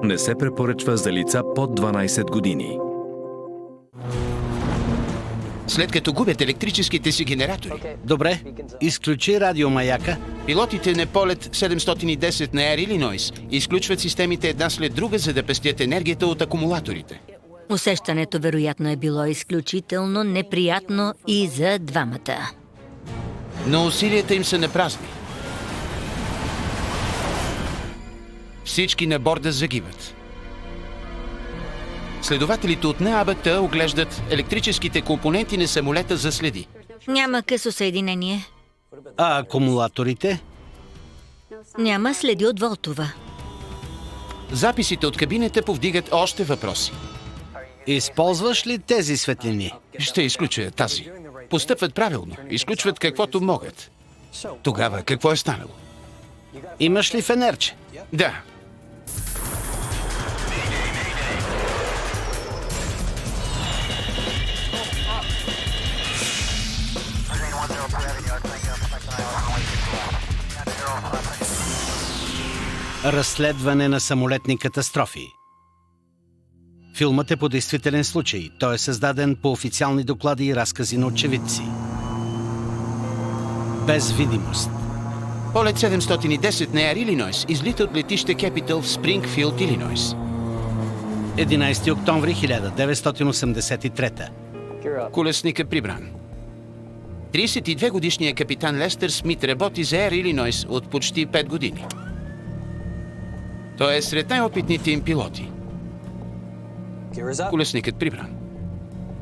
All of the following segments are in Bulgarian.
Не се препоръчва за лица под 12 години. След като губят електрическите си генератори, Добре, изключи радиомаяка. пилотите на полет 710 на Air Illinois изключват системите една след друга, за да пестят енергията от акумулаторите. Усещането вероятно е било изключително неприятно и за двамата. Но усилията им са напразни. Всички на борда загиват. Следователите от НАБТ оглеждат електрическите компоненти на самолета за следи. Няма късо съединение. А акумулаторите? Няма следи от Волтова. Записите от кабината повдигат още въпроси. Използваш ли тези светлини? Ще изключа тази. Постъпват правилно. Изключват каквото могат. Тогава какво е станало? Имаш ли фенерче? Да. Разследване на самолетни катастрофи. Филмът е по действителен случай. Той е създаден по официални доклади и разкази на очевидци. Без видимост. Полет 710 на Air Illinois излита от летище Кепитъл в Спрингфилд, Илинойс. 11 октомври 1983. Колесника прибран. 32-годишният капитан Лестър Смит работи за Air Illinois от почти 5 години. Той е сред най-опитните им пилоти. Колесникът прибран.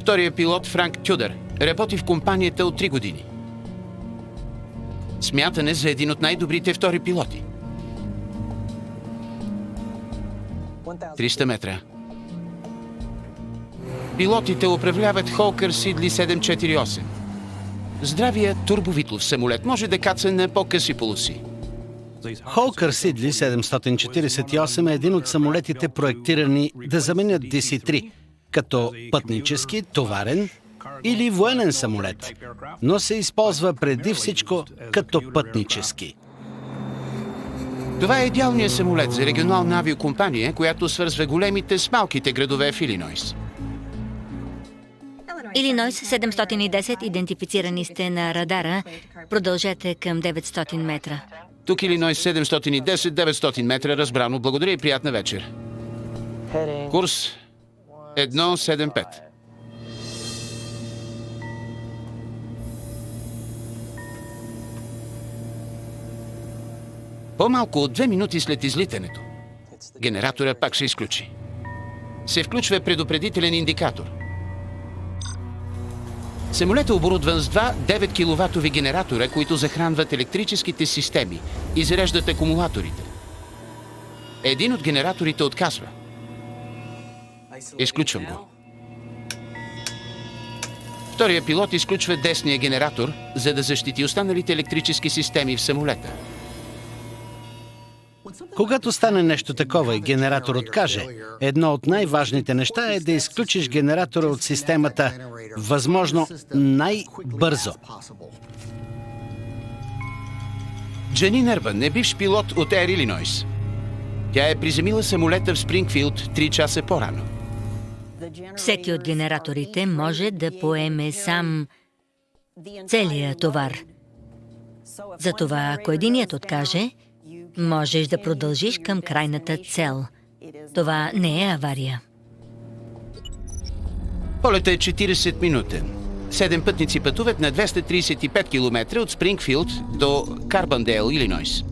Вторият пилот Франк Тюдър работи в компанията от 3 години. Смятан е за един от най-добрите втори пилоти. 300 метра. Пилотите управляват Hawker Siddeley 748. Здравия турбовитлов самолет може да каца на по-къси полоси. Hawker Siddeley 748 е един от самолетите, проектирани да заменят DC-3 като пътнически, товарен или военен самолет, но се използва преди всичко като пътнически. Това е идеалният самолет за регионална авиокомпания, която свързва големите с малките градове в Илинойс. Илинойс 710, идентифицирани сте на радара. Продължете към 900 метра. Тук Илинойс 710, 900 метра, разбрано. Благодаря и приятна вечер. Курс 175. По-малко от 2 минути след излитането, генератора пак се изключи. Се включва предупредителен индикатор. Самолетът е оборудван с два 9 киловатови генератора, които захранват електрическите системи и зареждат акумулаторите. Един от генераторите отказва. Изключвам го. Втория пилот изключва десния генератор, за да защити останалите електрически системи в самолета. Когато стане нещо такова и генератор откаже, едно от най-важните неща е да изключиш генератора от системата възможно най-бързо. Джанин Ербън е бивш пилот от Air Illinois. Тя е приземила самолета в Спрингфилд 3 часа по-рано. Всеки от генераторите може да поеме сам целия товар. Затова, ако единият откаже, можеш да продължиш към крайната цел. Това не е авария. Полетът е 40-минутен. 7 пътници пътуват на 235 км от Спрингфилд до Карбандейл, Илинойс.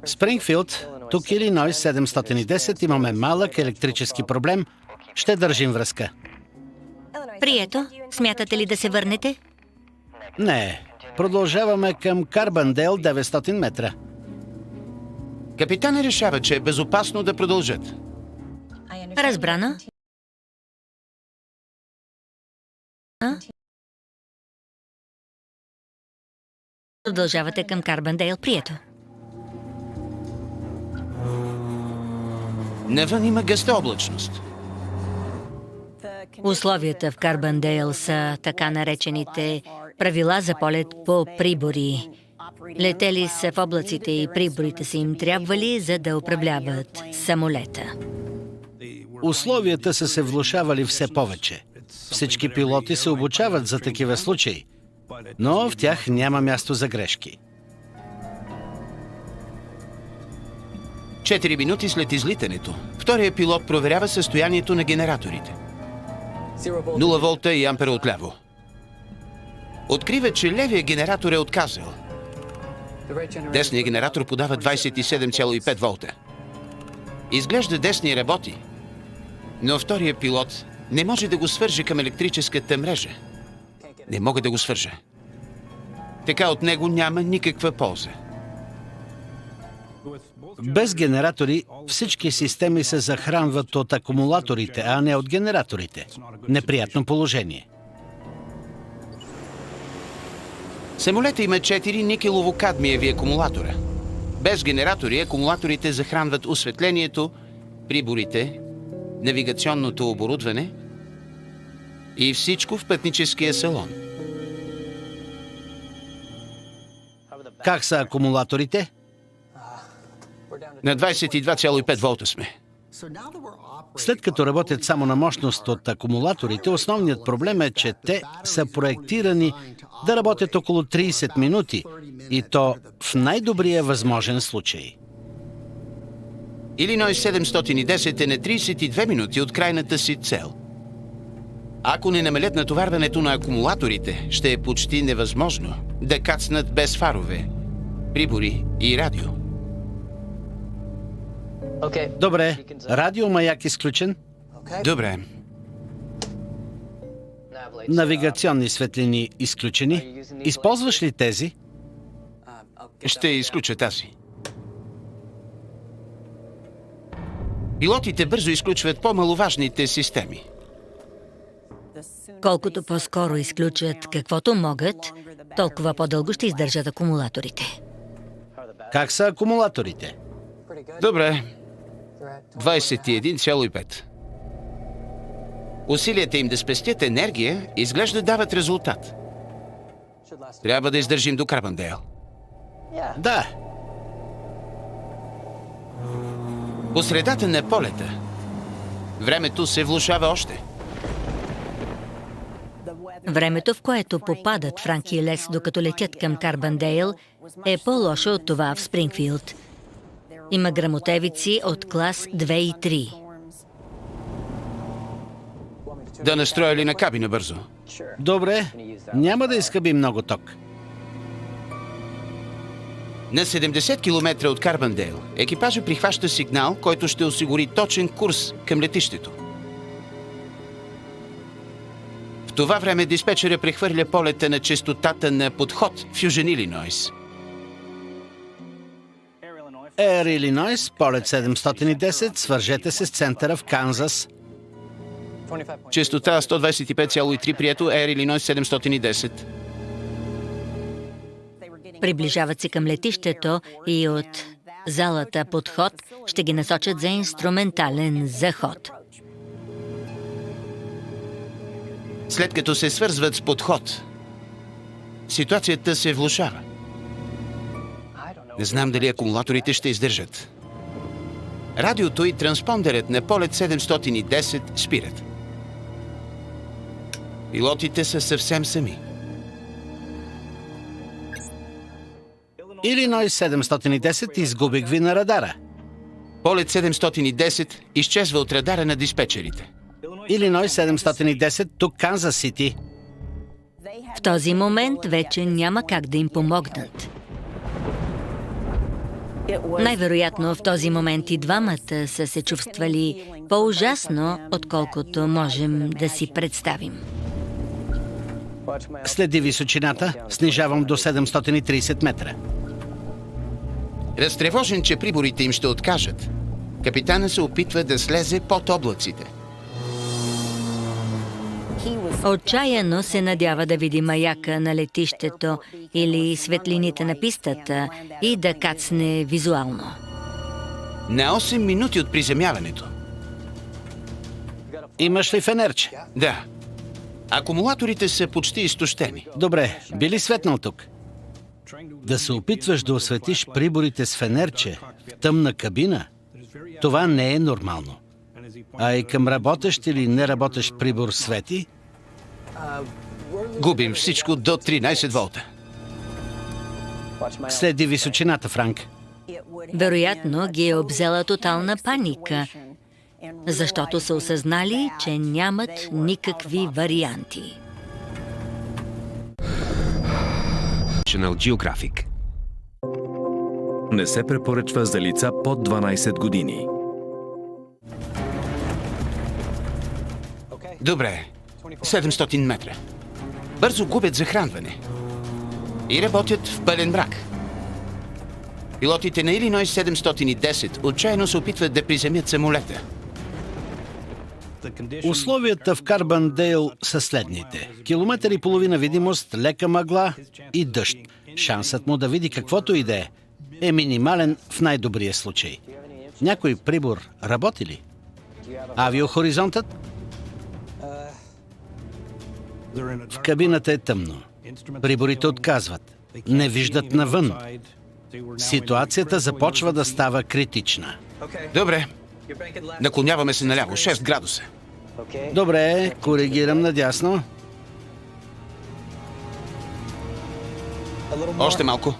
Спрингфилд, тук Илинойс 710, имаме малък електрически проблем. Ще държим връзка. Прието, смятате ли да се върнете? Не, продължаваме към Карбандейл 900 метра. Капитанът решава, че е безопасно да продължат. Разбрано. Продължавате към Карбандейл. Прието. Навън има гъста облачност. Условията в Карбандейл са така наречените правила за полет по прибори. Летели са в облаците и приборите са им трябвали, за да управляват самолета. Условията са се влошавали все повече. Всички пилоти се обучават за такива случаи, но в тях няма място за грешки. 4 минути след излитането, втория пилот проверява състоянието на генераторите. 0 волта и ампера отляво. Открива, че левия генератор е отказал. Десният генератор подава 27,5 волта. Изглежда десния работи, но втория пилот не може да го свърже към електрическата мрежа. Не мога да го свържа. Така от него няма никаква полза. Без генератори всички системи се захранват от акумулаторите, а не от генераторите. Неприятно положение. Самолета има 4 никелово-кадмиеви акумулатора. Без генератори акумулаторите захранват осветлението, приборите, навигационното оборудване и всичко в пътническия салон. Как са акумулаторите? На 22,5 волта сме. След като работят само на мощност от акумулаторите, основният проблем е, че те са проектирани да работят около 30 минути и то в най-добрия възможен случай. Илинойс 710 е на 32 минути от крайната си цел. Ако не намалят натоварването на акумулаторите, ще е почти невъзможно да кацнат без фарове, прибори и радио. Добре, радиомаяк изключен, Добре. навигационни светлини изключени. Използваш ли тези? Ще изключа тази. Пилотите бързо изключват по-маловажните системи. Колкото по-скоро изключат каквото могат, толкова по-дълго ще издържат акумулаторите. Как са акумулаторите? Добре. 21,5. Усилията им да спестят енергия изглежда дават резултат. Трябва да издържим до Карбандейл. Да, По средата на полета времето се влошава още. Времето, в което попадат Франк и Лес, докато летят към Карбандейл, е по-лошо от това в Спрингфилд. Има грамотевици от клас 2 и 3. Да настроя ли на кабина бързо? добре. Няма да изхъби много ток. На 70 км от Карбандейл екипажът прихваща сигнал, който ще осигури точен курс към летището. В това време диспетчера прехвърля полета на честотата на подход в Южен Илинойс. Air Illinois, полет 710, свържете се с центъра в Канзас. Честота 125,3, прието Air Илинойс 710. Приближават се към летището и от залата подход ще ги насочат за инструментален заход. След като се свързват с подход, ситуацията се влошава. Не знам дали акумулаторите ще издържат. Радиото и транспондерът на полет 710 спират. Пилотите са съвсем сами. Илинойс 710, изгубих ви на радара. Полет 710 изчезва от радара на диспетчерите. Илинойс 710, тук Канзас Сити. В този момент вече няма как да им помогнат. Най-вероятно в този момент и двамата са се чувствали по-ужасно, отколкото можем да си представим. Следи височината, снижавам до 730 метра. Разтревожен, че приборите им ще откажат, капитана се опитва да слезе под облаците. Отчаяно се надява да види маяка на летището или светлините на пистата и да кацне визуално. На 8 минути от приземяването. Имаш ли фенерче? Да. Акумулаторите са почти изтощени. Добре, би ли светнал тук? Да се опитваш да осветиш приборите с фенерче в тъмна кабина, това не е нормално. А и към работещ или неработещ прибор свети, Губим всичко до 13 волта. следи височината, Франк. Вероятно ги е обзела тотална паника, защото са осъзнали, че нямат никакви варианти. National Geographic. Не се препоръчва за лица под 12 години. Добре, 700 метра. Бързо губят захранване. И работят в пълен мрак. Пилотите на Илинойс 710 отчаяно се опитват да приземят самолета. Условията в Карбандейл са следните. Километър и половина видимост, лека мъгла и дъжд. Шансът му да види каквото и да е минимален в най-добрия случай. Някой прибор работи ли? Авиохоризонтът? В кабината е тъмно. Приборите отказват. Не виждат навън. Ситуацията започва да става критична. Добре, наклоняваме се наляво, 6 градуса. Добре, коригирам надясно. Още малко.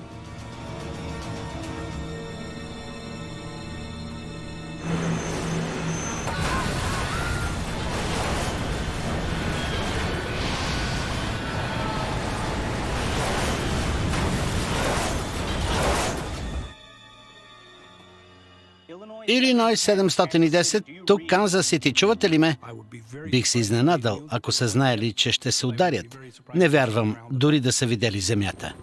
Илинойс 710, тук Канзас Сити. Чувате ли ме? Бих се изненадал, ако са знаели, че ще се ударят. Не вярвам, дори да са видели земята.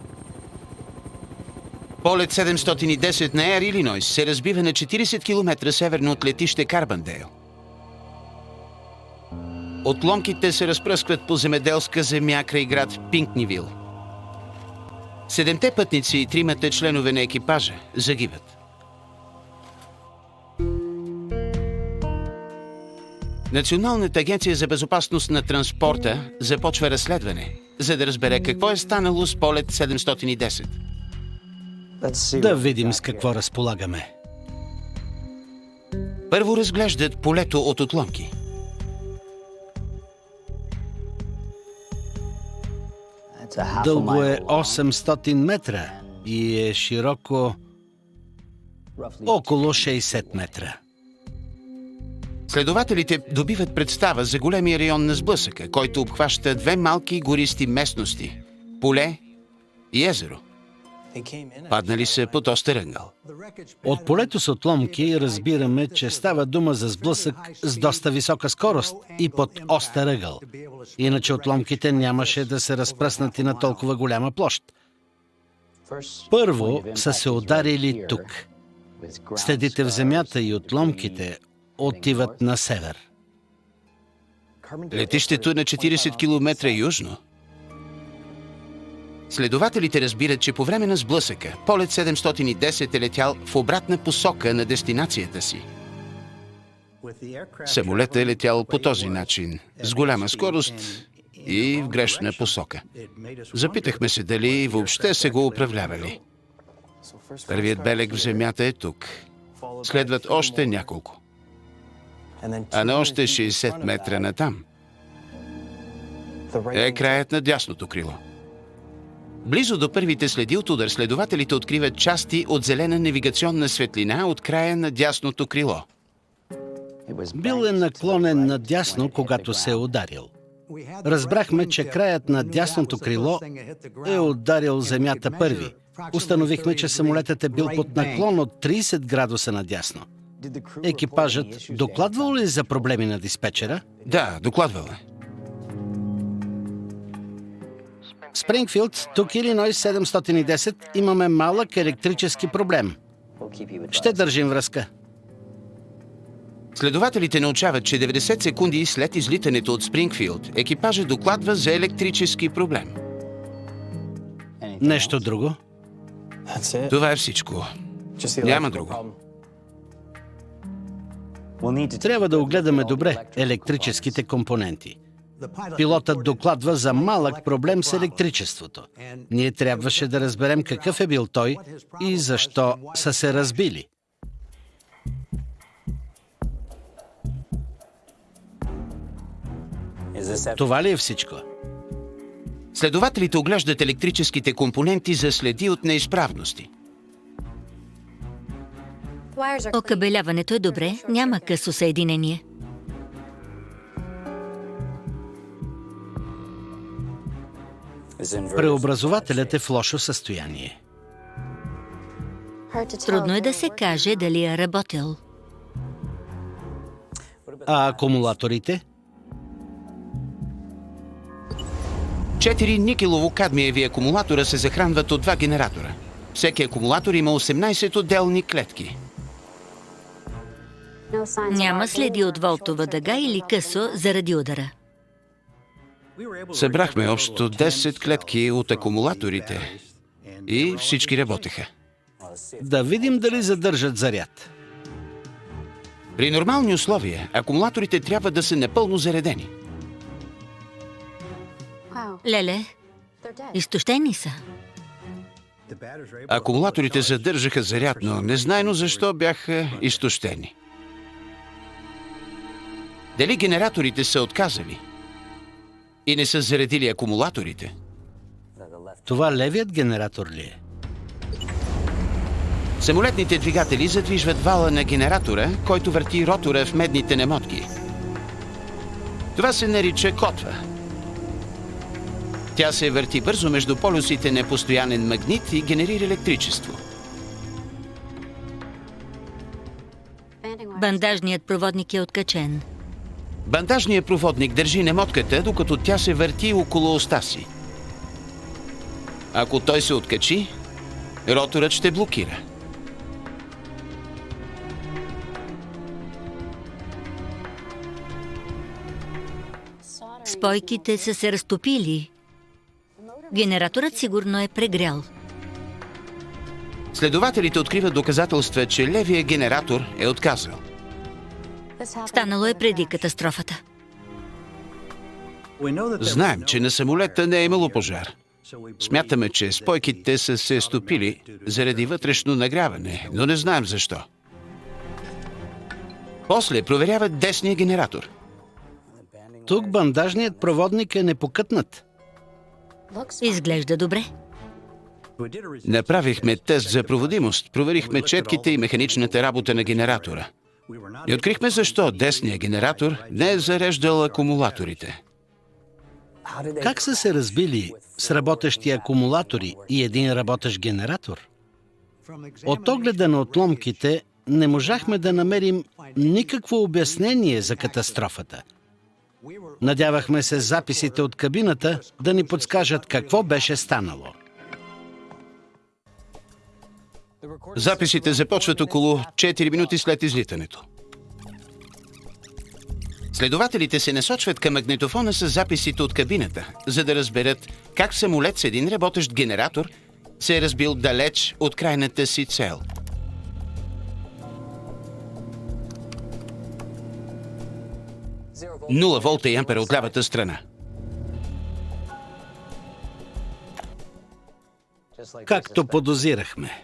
Полет 710 на Air Illinois се разбива на 40 км северно от летище Карбандейл. Отломките се разпръскват по земеделска земя край град Пинкнивил. 7 пътници и 3 членове на екипажа загиват. Националната агенция за безопасност на транспорта започва разследване, за да разбере какво е станало с полет 710. Да видим с какво разполагаме. Първо разглеждат полето от отломки. Дълго е 800 метра и е широко около 60 метра. Следователите добиват представа за големия район на сблъсъка, който обхваща 2 малки гористи местности – поле и езеро. Паднали са под остър ъгъл. От полето с отломки разбираме, че става дума за сблъсък с доста висока скорост и под остър ъгъл. Иначе отломките нямаше да се разпръснати на толкова голяма площ. Първо са се ударили тук. Следите в земята и отломките отиват на север. Летището е на 40 км южно. Следователите разбират, че по време на сблъсъка полет 710 е летял в обратна посока на дестинацията си. Самолетът е летял по този начин, с голяма скорост и в грешна посока. Запитахме се дали въобще са го управлявали. Първият белег в земята е тук. Следват още няколко. А на още 60 метра натам е краят на дясното крило. Близо до първите следи от удар, следователите откриват части от зелена навигационна светлина от края на дясното крило. Бил е наклонен надясно, когато се е ударил. Разбрахме, че краят на дясното крило е ударил земята първи. Установихме, че самолетът е бил под наклон от 30 градуса надясно. Екипажът докладвал ли за проблеми на диспетчера? Да, докладвал е. Спрингфилд, тук Илинойс 710, имаме малък електрически проблем. Ще държим връзка. Следователите научават, че 90 секунди след излитането от Спрингфилд, екипажът докладва за електрически проблем. Нещо друго? Това е всичко. Няма друго. Трябва да огледаме добре електрическите компоненти. Пилотът докладва за малък проблем с електричеството. Ние трябваше да разберем какъв е бил той и защо са се разбили. Това ли е всичко? Следователите оглеждат електрическите компоненти за следи от неизправности. Окабеляването е добре, няма късо съединение. Преобразователят е в лошо състояние. Трудно е да се каже дали е работил. А акумулаторите? 4 никелово-кадмиеви акумулатора се захранват от 2 генератора. Всеки акумулатор има 18 отделни клетки. Няма следи от волтова дъга или късо заради удара. Събрахме общо 10 клетки от акумулаторите и всички работеха. Да видим дали задържат заряд. При нормални условия акумулаторите трябва да са напълно заредени. Леле, изтощени са. Акумулаторите задържаха заряд, но незнайно защо бяха изтощени. Дали генераторите са отказали и не са заредили акумулаторите? Това левият генератор ли е? Самолетните двигатели задвижват вала на генератора, който върти ротора в медните немотки. Това се нарича котва. Тя се върти бързо между полюсите на постоянен магнит и генерира електричество. Бандажният проводник е откачен. Бандажният проводник държи немотката, докато тя се върти около оста си. Ако той се откачи, роторът ще блокира. Спойките са се разтопили. Генераторът сигурно е прегрял. Следователите откриват доказателства, че левият генератор е отказал. Станало е преди катастрофата. Знаем, че на самолета не е имало пожар. Смятаме, че спойките са се стопили заради вътрешно нагряване, но не знаем защо. После проверяват десния генератор. Тук бандажният проводник е непокътнат. Изглежда добре. Направихме тест за проводимост, проверихме четките и механичната работа на генератора. И открихме защо десният генератор не е зареждал акумулаторите. Как са се разбили с работещи акумулатори и един работещ генератор? От огледа на отломките не можахме да намерим никакво обяснение за катастрофата. Надявахме се записите от кабината да ни подскажат какво беше станало. Записите започват около 4 минути след излитането. Следователите се насочват към магнитофона с записите от кабината, за да разберат как самолет с един работещ генератор се е разбил далеч от крайната си цел. Нула волта и ампера от лявата страна. Както подозирахме.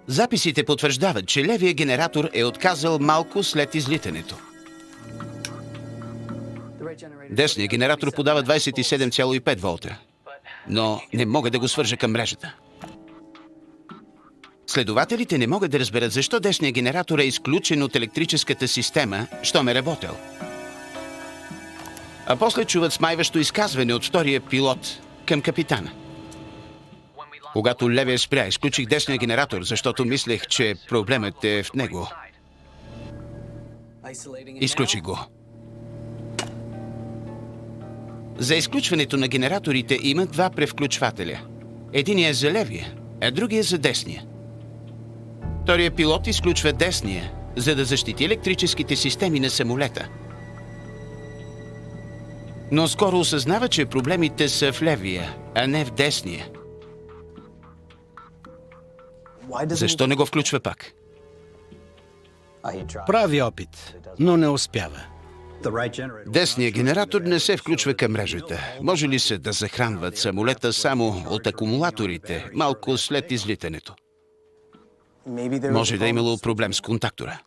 Записите потвърждават, че левият генератор е отказал малко след излитането. Десният генератор подава 27,5 волта, но не мога да го свържа към мрежата. Следователите не могат да разберат защо десният генератор е изключен от електрическата система, щом е работел. А после чуват смайващо изказване от втория пилот към капитана. Когато левия спря, изключих десния генератор, защото мислех, че проблемът е в него. Изключих го. За изключването на генераторите има 2 превключвателя. Единият е за левия, а другия за десния. Вторият пилот изключва десния, за да защити електрическите системи на самолета. Но скоро осъзнава, че проблемите са в левия, а не в десния. Защо не го включва пак? Прави опит, но не успява. Десният генератор не се включва към мрежата. Може ли се да захранват самолета само от акумулаторите, малко след излитането? Може да е имало проблем с контактора.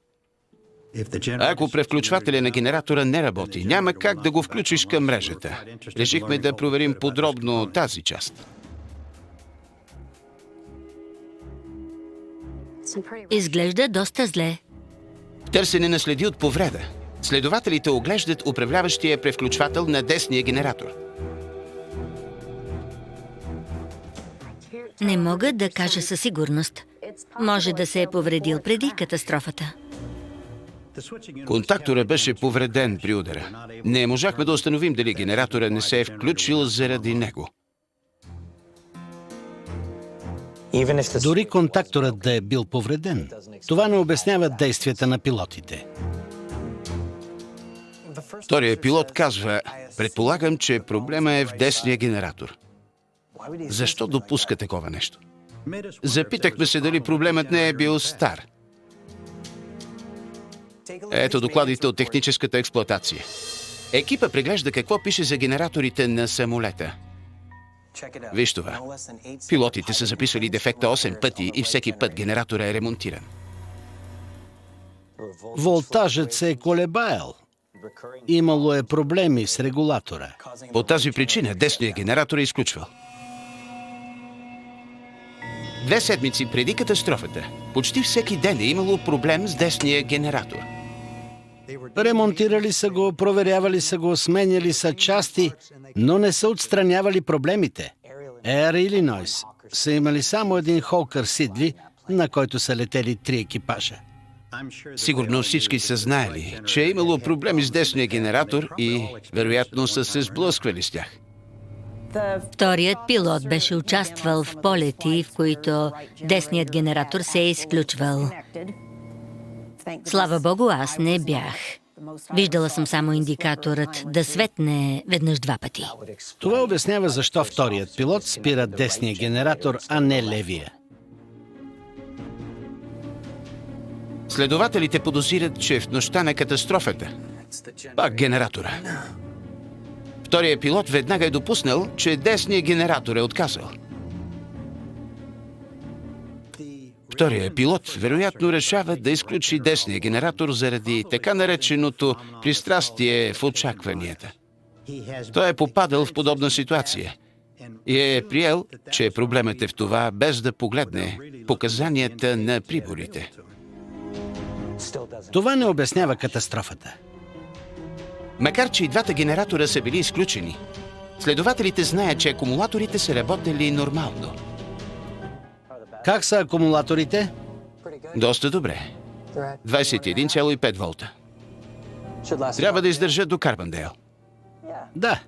Ако превключвателя на генератора не работи, няма как да го включиш към мрежата. Решихме да проверим подробно тази част. Изглежда доста зле. В търсене на следи от повреда, следователите оглеждат управляващия превключвател на десния генератор. Не мога да кажа със сигурност. Може да се е повредил преди катастрофата. Контактора беше повреден при удара. Не можахме да установим дали генератора не се е включил заради него. Дори контакторът да е бил повреден, това не обяснява действията на пилотите. Вторият пилот казва: предполагам, че проблема е в десния генератор. Защо допуска такова нещо? Запитахме се дали проблемът не е бил стар. Ето докладите от техническата експлоатация. Екипа преглежда какво пише за генераторите на самолета. Виж това. Пилотите са записали дефекта 8 пъти и всеки път генератора е ремонтиран. Волтажът се е колебаел. Имало е проблеми с регулатора. По тази причина десният генератор е изключвал. 2 седмици преди катастрофата, почти всеки ден е имало проблем с десния генератор. Ремонтирали са го, проверявали са го, сменяли са части, но не са отстранявали проблемите. Air Illinois са имали само един Hawker Siddeley, на който са летели 3 екипажа. Сигурно всички са знаели, че е имало проблеми с десния генератор и вероятно са се сблъсквали с тях. Вторият пилот беше участвал в полети, в които десният генератор се е изключвал. Слава Богу, аз не бях. Виждала съм само индикаторът да светне веднъж 2 пъти. Това обяснява защо вторият пилот спира десния генератор, а не левия. Следователите подозират, че в нощта на катастрофата пак генератора. Вторият пилот веднага е допуснал, че десният генератор е отказал. Вторият пилот вероятно решава да изключи десния генератор заради така нареченото пристрастие в очакванията. Той е попадал в подобна ситуация и е приел, че проблемът е в това, без да погледне показанията на приборите. Това не обяснява катастрофата. Макар че и двата генератора са били изключени, следователите знаят, че акумулаторите са работели нормално. Как са акумулаторите? Доста добре. 21,5 волта. Трябва да издържат до Карбандейл. Да.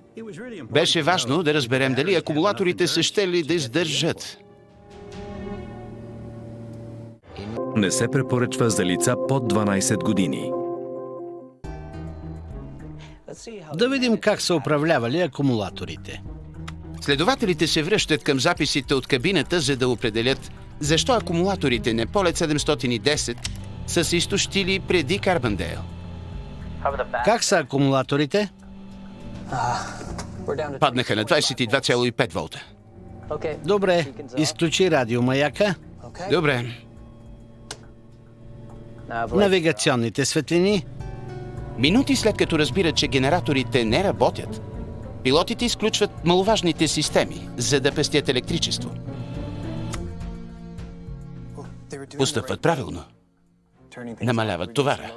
Беше важно да разберем дали акумулаторите са щели да издържат. Не се препоръчва за лица под 12 години. Да видим как са управлявали акумулаторите. Следователите се връщат към записите от кабината, за да определят защо акумулаторите на полет 710 са се изтощили преди Карбандейл. Как са акумулаторите? Паднаха на 22,5 волта. Добре, изключи радиомаяка, Добре. навигационните светлини. Минути след като разбират, че генераторите не работят, пилотите изключват маловажните системи, за да пестят електричество. Постъпват правилно. Намаляват товара.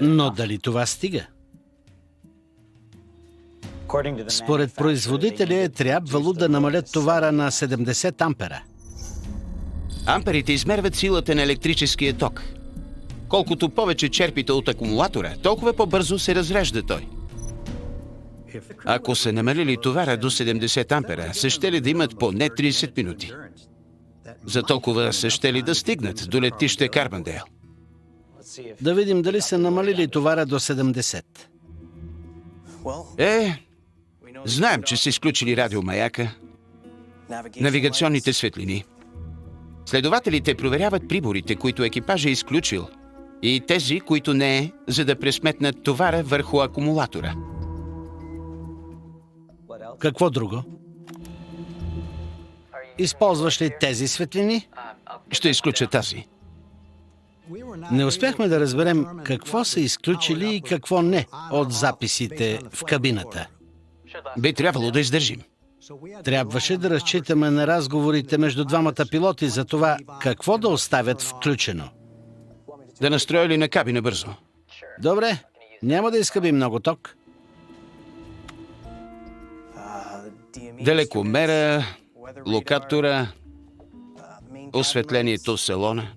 Но дали това стига? Според производителя е трябвало да намалят товара на 70 ампера. Амперите измерват силата на електрическия ток. Колкото повече черпите от акумулатора, толкова по-бързо се разрежда той. Ако са намалили товара до 70 ампера, са щели да имат поне 30 минути. За толкова са щели да стигнат до летище Карбандейл. Да видим дали са намалили товара до 70. Знаем, че са изключили радиомаяка, навигационните светлини. Следователите проверяват приборите, които екипажа е изключил, и тези, които не е, за да пресметнат товара върху акумулатора. Какво друго? Използваш ли тези светлини? Ще изключа тази. Не успяхме да разберем какво са изключили и какво не от записите в кабината. Би трябвало да издържим. Трябваше да разчитаме на разговорите между двамата пилоти за това какво да оставят включено. Да настроя ли на кабина бързо? Добре, няма да изхъби много ток. Далекомера, локатора, осветлението в салона,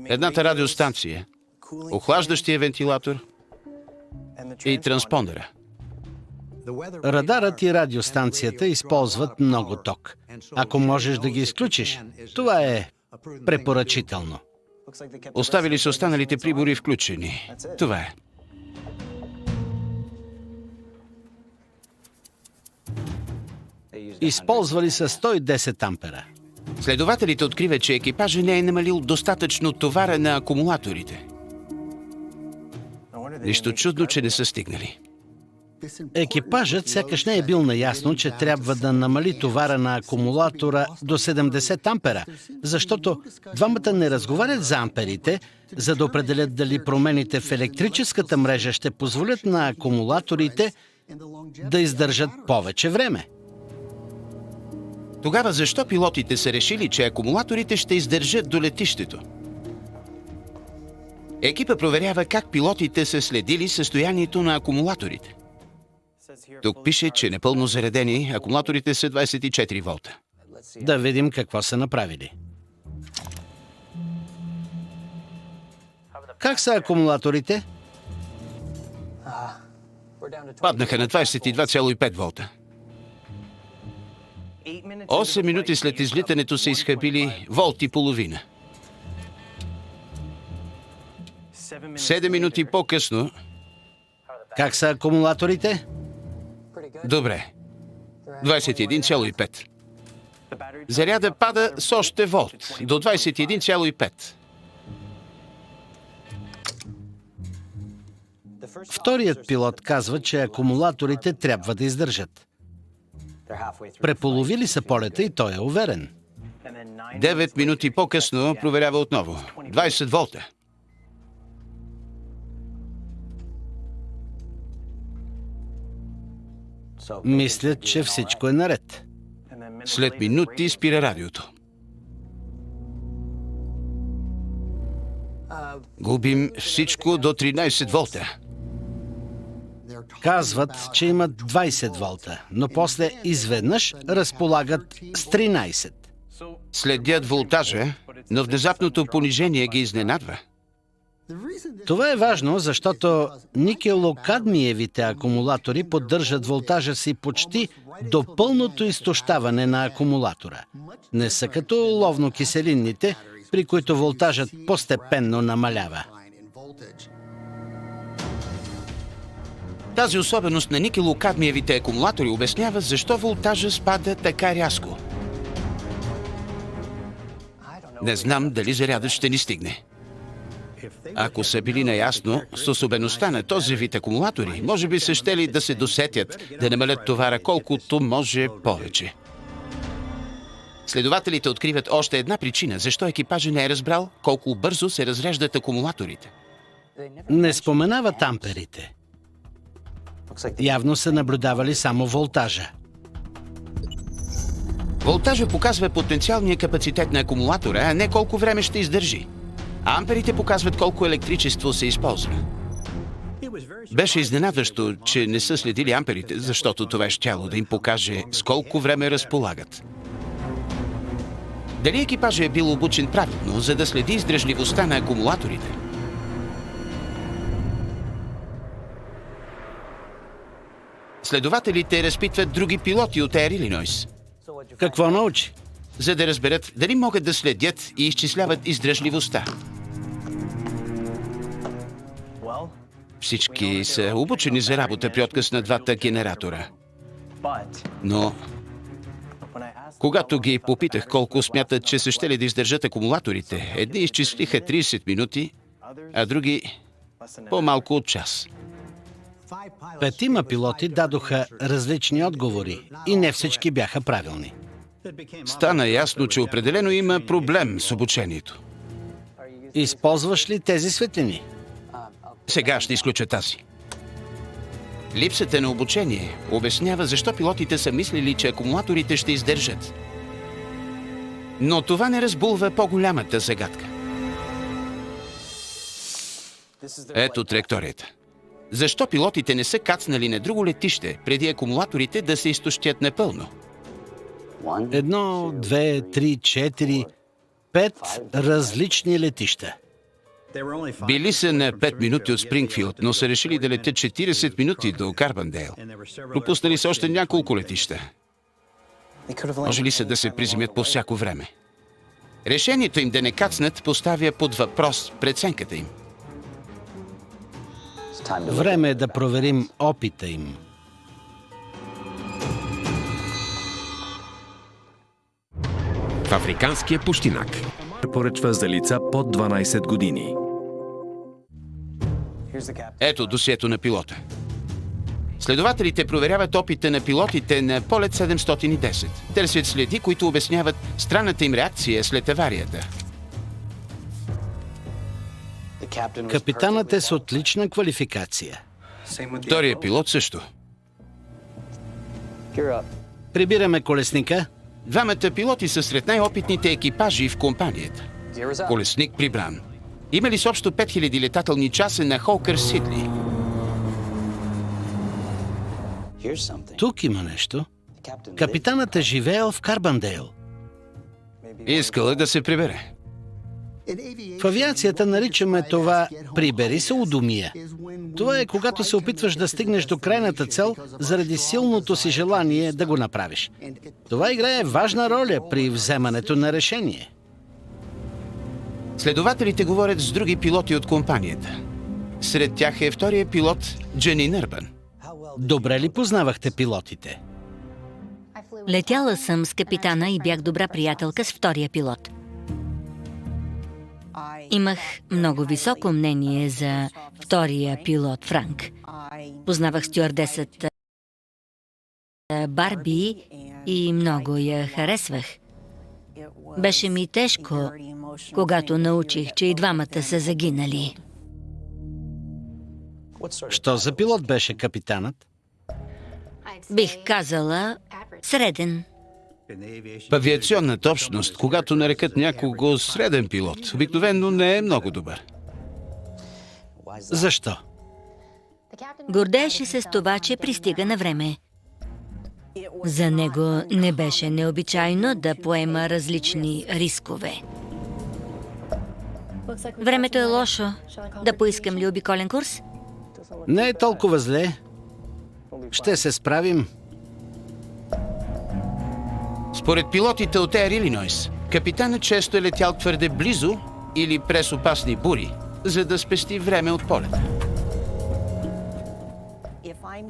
едната радиостанция, охлаждащия вентилатор и транспондера. Радарът и радиостанцията използват много ток. Ако можеш да ги изключиш, това е препоръчително. Оставили са останалите прибори включени. Това е. Използвали са 110 ампера. Следователите откриват, че екипажът не е намалил достатъчно товара на акумулаторите. Нищо чудно, че не са стигнали. Екипажът сякаш не е бил наясно, че трябва да намали товара на акумулатора до 70 ампера, защото двамата не разговарят за амперите, за да определят дали промените в електрическата мрежа ще позволят на акумулаторите да издържат повече време. Тогава защо пилотите са решили, че акумулаторите ще издържат до летището? Екипа проверява как пилотите са следили състоянието на акумулаторите. Тук пише, че непълно заредени акумулаторите са 24 волта. Да видим какво са направили. Как са акумулаторите? Паднаха на 22,5 волта. 8 минути след излитането са изхабили волт и половина. 7 минути по-късно... Как са акумулаторите? Добре. 21,5. Заряда пада с още волт до 21,5. Вторият пилот казва, че акумулаторите трябва да издържат. Преполовили са полета и той е уверен. 9 минути по-късно проверява отново. 20 волта. Мислят, че всичко е наред. След минути спира радиото. Губим всичко до 13 волта. Казват, че имат 20 волта, но после изведнъж разполагат с 13. Следят волтажа, но внезапното понижение ги изненадва. Това е важно, защото никелокадмиевите акумулатори поддържат волтажа си почти до пълното изтощаване на акумулатора. Не са като оловно-киселинните, при които волтажът постепенно намалява. Тази особеност на никелокадмиевите акумулатори обяснява защо волтажа спада така рязко. Не знам дали зарядът ще ни стигне. Ако са били наясно с особеността на този вид акумулатори, може би са щели да се досетят да намалят товара колкото може повече. Следователите откриват още една причина, защо екипажът не е разбрал колко бързо се разреждат акумулаторите. Не споменават амперите. Явно са наблюдавали само волтажа. Волтажа показва потенциалния капацитет на акумулатора, а не колко време ще издържи. А амперите показват колко електричество се използва. Беше изненадващо, че не са следили амперите, защото това щяло да им покаже с колко време разполагат. Дали екипажът е бил обучен правилно, за да следи издръжливостта на акумулаторите? Следователите разпитват други пилоти от Air Illinois, Какво научи? за да разберат дали могат да следят и изчисляват издръжливостта. Всички са обучени за работа при отказ на двата генератора. Но Когато ги попитах колко смятат, че са щели да издържат акумулаторите, едни изчислиха 30 минути, а други по-малко от час. 5 пилоти дадоха различни отговори и не всички бяха правилни. Стана ясно, че определено има проблем с обучението. Използваш ли тези светлини? Сега ще изключа тази. Липсата на обучение обяснява защо пилотите са мислили, че акумулаторите ще издържат. Но това не разбулва по-голямата загадка. Ето траекторията. Защо пилотите не са кацнали на друго летище, преди акумулаторите да се изтощят напълно? 1, 2, 3, 4, 5 различни летища. Били са на 5 минути от Спрингфилд, но са решили да летят 40 минути до Карбандейл. Пропуснали са още няколко летища. Може ли са да се приземят по всяко време? Решението им да не кацнат поставя под въпрос преценката им. Време е да проверим опита им. В африканския пущинак. Препоръчва за лица под 12 години. Ето досието на пилота. Следователите проверяват опита на пилотите на полет 710. Търсят следи, които обясняват странната им реакция след аварията. Капитанът е с отлична квалификация. Втория пилот също. Прибираме колесника. Двамата пилоти са сред най-опитните екипажи в компанията. Колесник прибран. Има ли с общо 5000 летателни часа на Хоукър Сидли? Тук има нещо. Капитанът е живеел в Карбандейл. Искала да се прибере. В авиацията наричаме това «прибери се у домия». Това е когато се опитваш да стигнеш до крайната цел заради силното си желание да го направиш. Това играе важна роля при вземането на решение. Следователите говорят с други пилоти от компанията. Сред тях е втория пилот Джени Нърбън. Добре ли познавахте пилотите? Летяла съм с капитана и бях добра приятелка с втория пилот. Имах много високо мнение за втория пилот Франк. Познавах стюардесата Барби и много я харесвах. Беше ми тежко, когато научих, че и двамата са загинали. Що за пилот беше капитанът? Бих казала среден. В авиационната общност, когато нарекат някого среден пилот, обикновено не е много добър. Защо? Гордееше се с това, че пристига на време. За него не беше необичайно да поема различни рискове. Времето е лошо. Да поискам ли обиколен курс? Не е толкова зле. Ще се справим. Според пилотите от Air Illinois, капитанът често е летял твърде близо или през опасни бури, за да спести време от полета.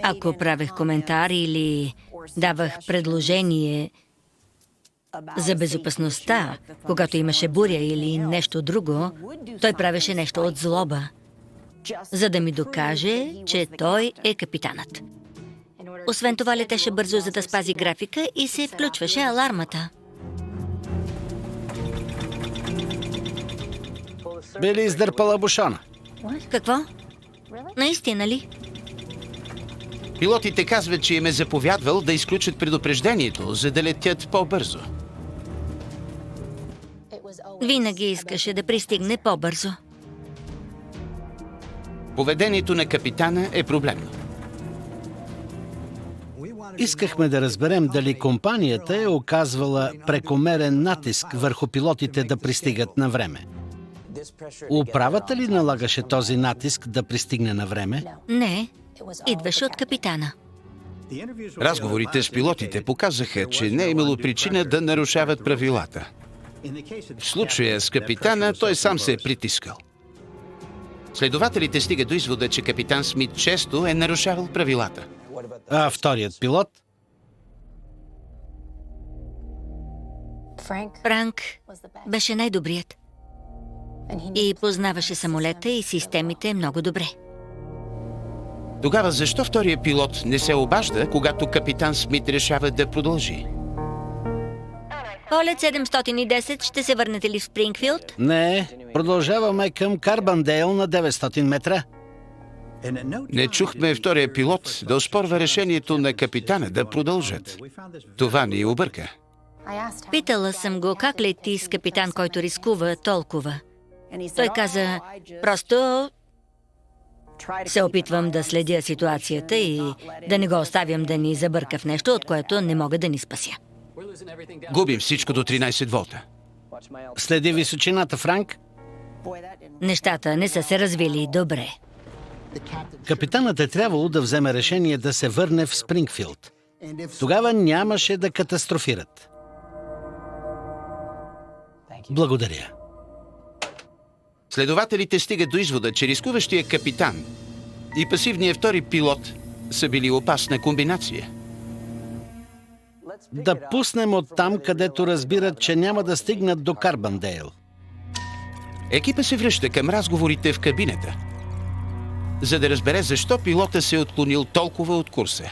Ако правех коментар или давах предложение за безопасността, когато имаше буря или нещо друго, той правеше нещо от злоба, за да ми докаже, че той е капитанът. Освен това, летеше бързо, за да спази графика и се включваше алармата. Би ли издърпала бушона? Какво? Наистина ли? Пилотите казват, че им е заповядвал да изключат предупреждението, за да летят по-бързо. Винаги искаше да пристигне по-бързо. Поведението на капитана е проблемно. Искахме да разберем дали компанията е оказвала прекомерен натиск върху пилотите да пристигат на време. Управата ли налагаше този натиск да пристигне на време? Не, идваше от капитана. Разговорите с пилотите показаха, че не е имало причина да нарушават правилата. В случая с капитана той сам се е притискал. Следователите стигат до извода, че капитан Смит често е нарушавал правилата. А вторият пилот? Франк беше най-добрият и познаваше самолета и системите много добре. Тогава защо втория пилот не се обажда, когато капитан Смит решава да продължи? Полет 710, ще се върнете ли в Спрингфилд? Не, продължаваме към Карбандейл на 900 метра. Не чухме втория пилот да оспорва решението на капитана да продължат. Това ни обърка. Питала съм го как лети с капитан, който рискува толкова. Той каза, просто се опитвам да следя ситуацията и да не го оставям да ни забърка в нещо, от което не мога да ни спася. Губим всичко до 13 волта. Следи височината, Франк. Нещата не са се развили добре. Капитанът е трябвало да вземе решение да се върне в Спрингфилд. Тогава нямаше да катастрофират. Благодаря. Следователите стигат до извода, че рискуващия капитан и пасивният втори пилот са били опасна комбинация. Да пуснем от там, където разбират, че няма да стигнат до Карбандейл. Екипа се връща към разговорите в кабината, за да разбере защо пилота се е отклонил толкова от курса.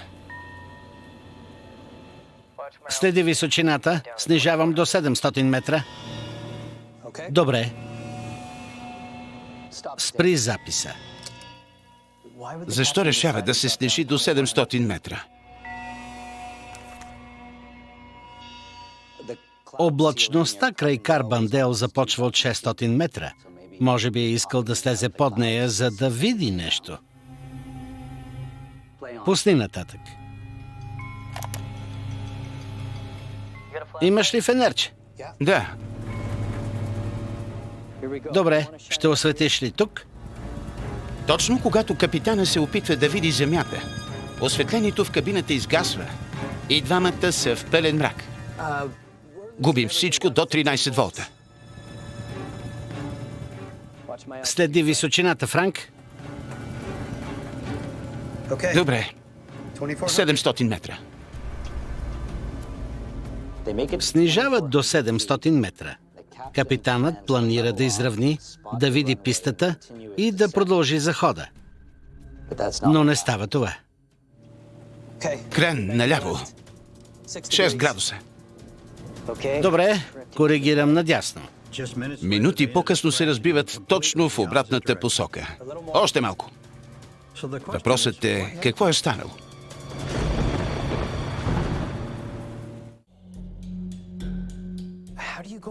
Следи височината. Снижавам до 700 метра. Добре. Спри записа. Защо решава да се снижи до 700 метра? Облачността край Карбандейл започва от 600 метра. Може би е искал да слезе под нея, за да види нещо. Пусни нататък. Имаш ли фенерче? Да. Добре, ще осветиш ли тук? Точно когато капитана се опитва да види земята, осветлението в кабината изгасва и двамата са в пълен мрак. Губим всичко до 13 волта. Следи височината, Франк. Добре. 700 метра. Снижават до 700 метра. Капитанът планира да изравни, да види пистата и да продължи захода. Но не става това. Крен наляво. 6 градуса. Добре, коригирам надясно. Минути по-късно се разбиват точно в обратната посока. Още малко. Въпросът е какво е станало?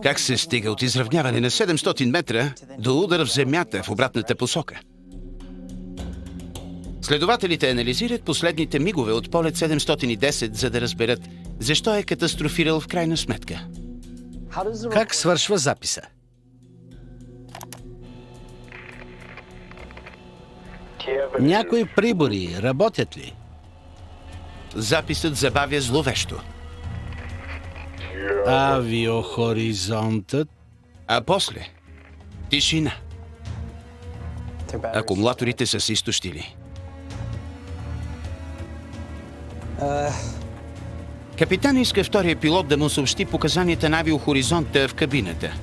Как се стига от изравняване на 700 метра до удар в земята в обратната посока? Следователите анализират последните мигове от полет 710, за да разберат защо е катастрофирал в крайна сметка. Как свършва записа? Някои прибори работят ли? Записът забавя зловещо. Авиохоризонтът. А после – тишина. Акумулаторите са се изтощили. Капитан иска втория пилот да му съобщи показанията на авиохоризонта в кабината.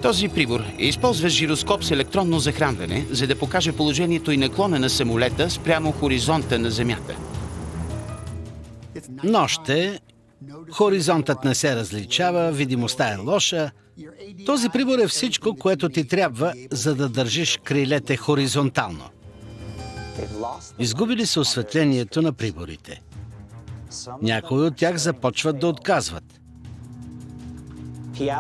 Този прибор използва жироскоп с електронно захранване, за да покаже положението и наклона на самолета спрямо хоризонта на Земята. Нощ е, хоризонтът не се различава, видимостта е лоша. Този прибор е всичко, което ти трябва, за да държиш крилете хоризонтално. Изгубили са осветлението на приборите. Някои от тях започват да отказват.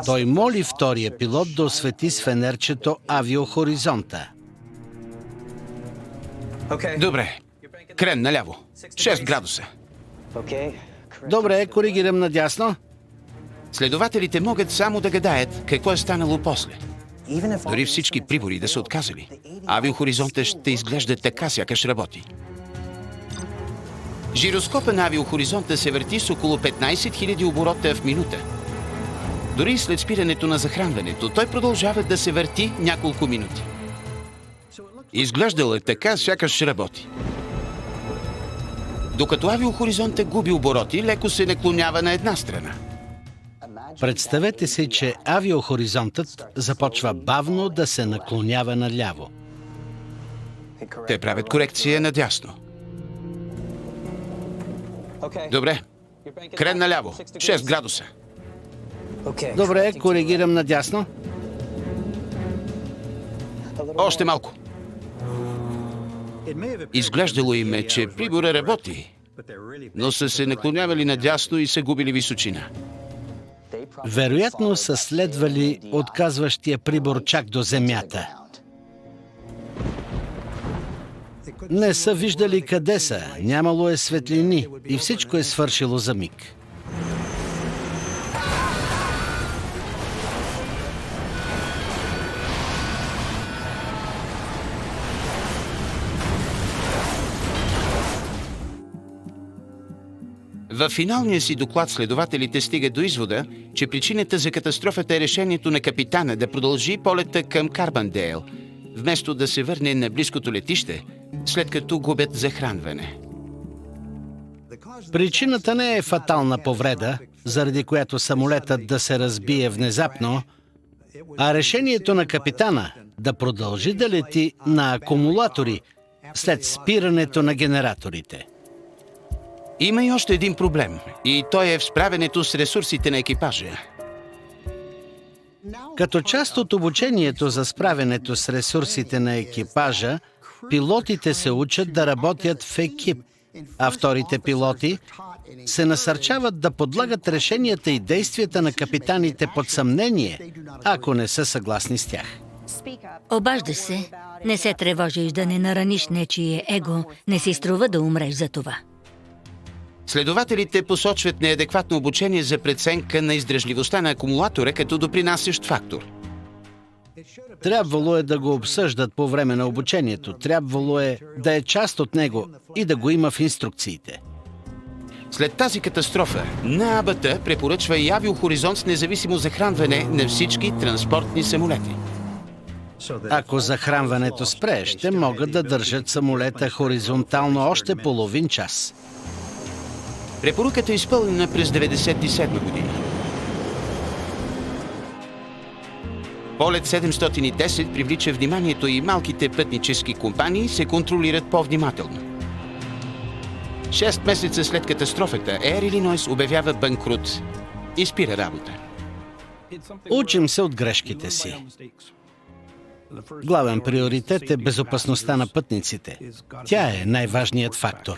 Той моли втория пилот да освети с фенерчето авиохоризонта. Добре. Крен наляво. 6 градуса. Добре, коригирам надясно. Следователите могат само да гадаят какво е станало после. Дори всички прибори да са отказали, авиохоризонта ще изглежда така, сякаш работи. Жироскопа на авиохоризонта се върти с около 15 000 оборота в минута. Дори след спирането на захранването, той продължава да се върти няколко минути. Изглеждал е така, сякаш работи. Докато авиохоризонтът губи обороти, леко се наклонява на една страна. Представете си, че авиохоризонтът започва бавно да се наклонява наляво. Те правят корекция надясно. Добре. Крен наляво. 6 градуса. Добре, коригирам надясно. Още малко. Изглеждало им е, че прибора работи, но са се наклонявали надясно и са губили височина. Вероятно са следвали отказващия прибор чак до земята. Не са виждали къде са, нямало е светлини и всичко е свършило за миг. В финалния си доклад следователите стигат до извода, че причината за катастрофата е решението на капитана да продължи полета към Карбандейл, вместо да се върне на близкото летище, след като губят захранване. Причината не е фатална повреда, заради която самолетът да се разбие внезапно, а решението на капитана да продължи да лети на акумулатори след спирането на генераторите. Има и още един проблем, и той е в справянето с ресурсите на екипажа. Като част от обучението за справянето с ресурсите на екипажа, пилотите се учат да работят в екип, а вторите пилоти се насърчават да подлагат решенията и действията на капитаните под съмнение, ако не са съгласни с тях. Обаждаш се, не се тревожиш да не нараниш нечие его, не си струва да умреш за това. Следователите посочват неадекватно обучение за преценка на издръжливостта на акумулатора като допринасящ фактор. Трябвало е да го обсъждат по време на обучението. Трябвало е да е част от него и да го има в инструкциите. След тази катастрофа, НАБТ препоръчва и Авиохоризонт с независимо захранване на всички транспортни самолети. Ако захранването спре, ще могат да държат самолета хоризонтално още половин час. Препоръката е изпълнена през 1997 година. Полет 710 привлича вниманието и малките пътнически компании се контролират по-внимателно. 6 месеца след катастрофата Air Illinois обявява банкрут и спира работа. Учим се от грешките си. Главен приоритет е безопасността на пътниците. Тя е най-важният фактор.